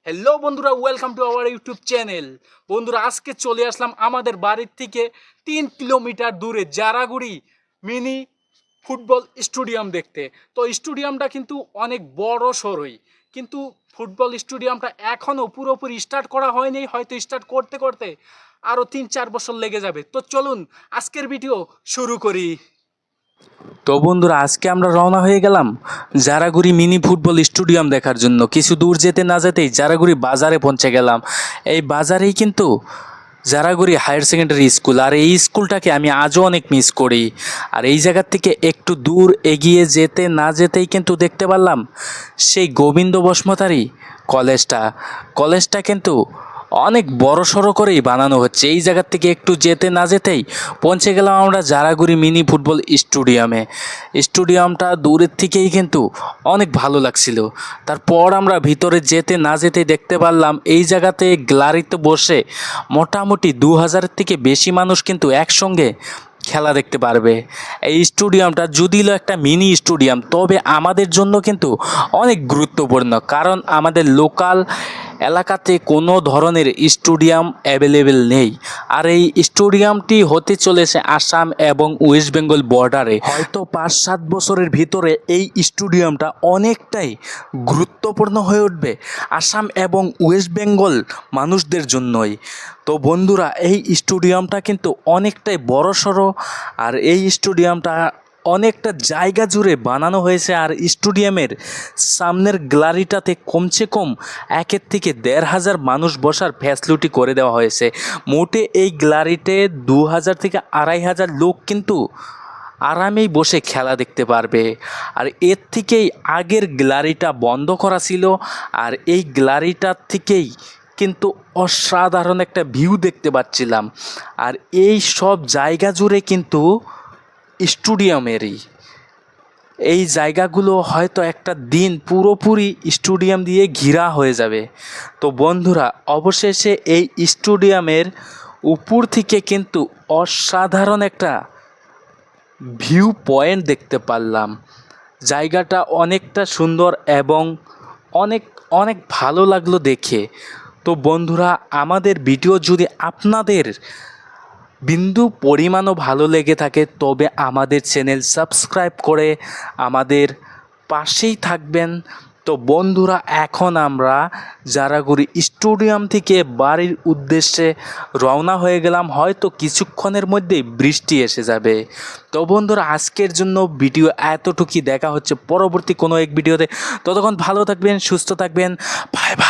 Hello বন্ধুরা, welcome to our YouTube channel. বন্ধুরা, আজকে চলে আসলাম আমাদের বাড়ির থেকে 3 কিলোমিটার দূরে জারাগুড়ি মিনি ফুটবল স্টেডিয়াম দেখতে। তো স্টেডিয়ামটা কিন্তু অনেক বড় সড়ই, কিন্তু ফুটবল স্টেডিয়ামটা এখনও পুরোপুরি স্টার্ট করা হয়নি। হয়তো স্টার্ট করতে করতে আরও 3-4 বছর লেগে যাবে। তো চলুন আজকের ভিডিও শুরু করি। তো বন্ধুরা, আজকে আমরা রওনা হয়ে গেলাম জারাগুড়ি মিনি ফুটবল স্টেডিয়াম দেখার জন্য। কিছু দূর যেতে না যেতেই জারাগুড়ি বাজারে পৌঁছে গেলাম। এই বাজারেই কিন্তু জারাগুড়ি হায়ার সেকেন্ডারি স্কুল, আর এই স্কুলটাকে আমি আজও অনেক মিস করি। আর এই জায়গার থেকে একটু দূর এগিয়ে যেতে না যেতেই কিন্তু দেখতে পারলাম সেই গোবিন্দ বসমতারি কলেজটা কিন্তু অনেক বড় সড়ো করেই বানানো হচ্ছে। এই জায়গার থেকে একটু যেতে না যেতেই পৌঁছে গেলাম আমরা জারাগুড়ি মিনি ফুটবল স্টেডিয়ামে। স্টেডিয়ামটা দূরের থেকেই কিন্তু অনেক ভালো লাগছিল। তারপর আমরা ভিতরে যেতে না যেতেই দেখতে পারলাম এই জায়গাতে গ্যালারিতে বসে মোটামুটি 2000-এর থেকে বেশি মানুষ কিন্তু একসঙ্গে খেলা দেখতে পারবে। এই স্টেডিয়ামটা যদিও একটা মিনি স্টেডিয়াম, তবে আমাদের জন্য কিন্তু অনেক গুরুত্বপূর্ণ, কারণ আমাদের লোকাল এলাকাতে কোনো ধরনের স্টেডিয়াম অ্যাভেলেবেল নেই। আর এই স্টেডিয়ামটি হতে চলেছে আসাম এবং ওয়েস্ট বেঙ্গল বর্ডারে। হয়তো 5-7 বছরের ভিতরে এই স্টেডিয়ামটা অনেকটাই গুরুত্বপূর্ণ হয়ে উঠবে আসাম এবং ওয়েস্ট বেঙ্গল মানুষদের জন্যই। তো বন্ধুরা, এই স্টেডিয়ামটা কিন্তু অনেকটাই বড়সড়, আর এই স্টেডিয়ামটা অনেকটা জায়গা জুড়ে বানানো হয়েছে। আর স্টেডিয়ামের সামনের গ্যালারিটাতে কমসে কম 1 থেকে 1,500 মানুষ বসার ফ্যাসিলিটি করে দেওয়া হয়েছে। মোটে এই গ্যালারিতে 2,000 থেকে 2,500 লোক কিন্তু আরামেই বসে খেলা দেখতে পারবে। আর এর থেকেই আগের গ্যালারিটা বন্ধ করা ছিল, আর এই গ্যালারিটার থেকেই কিন্তু অসাধারণ একটা ভিউ দেখতে পাচ্ছিলাম। আর এই সব জায়গা জুড়ে কিন্তু স্টেডিয়ামেরই এই জায়গাগুলো হয়তো একটা দিন পুরোপুরি স্টেডিয়াম দিয়ে ঘেরা হয়ে যাবে। তো বন্ধুরা, অবশেষে এই স্টেডিয়ামের উপর থেকে কিন্তু অসাধারণ একটা ভিউ পয়েন্ট দেখতে পারলাম। জায়গাটা অনেকটা সুন্দর এবং অনেক অনেক ভালো লাগলো দেখে। তো বন্ধুরা, আমাদের ভিডিও যদি আপনাদের বিন্দু পরিমাণও ভালো লেগে থাকে, তবে আমাদের চ্যানেল সাবস্ক্রাইব করে আমাদের পাশেই থাকবেন। তো বন্ধুরা, এখন আমরা জারাগুড়ি স্টেডিয়াম থেকে বাড়ির উদ্দেশ্যে রওনা হয়ে গেলাম। হয়তো কিছুক্ষণের মধ্যেই বৃষ্টি এসে যাবে। তো বন্ধুরা, আজকের জন্য ভিডিও এতটুকুই। দেখা হচ্ছে পরবর্তী কোনো এক ভিডিওতে। ততক্ষণ ভালো থাকবেন, সুস্থ থাকবেন। Bye bye.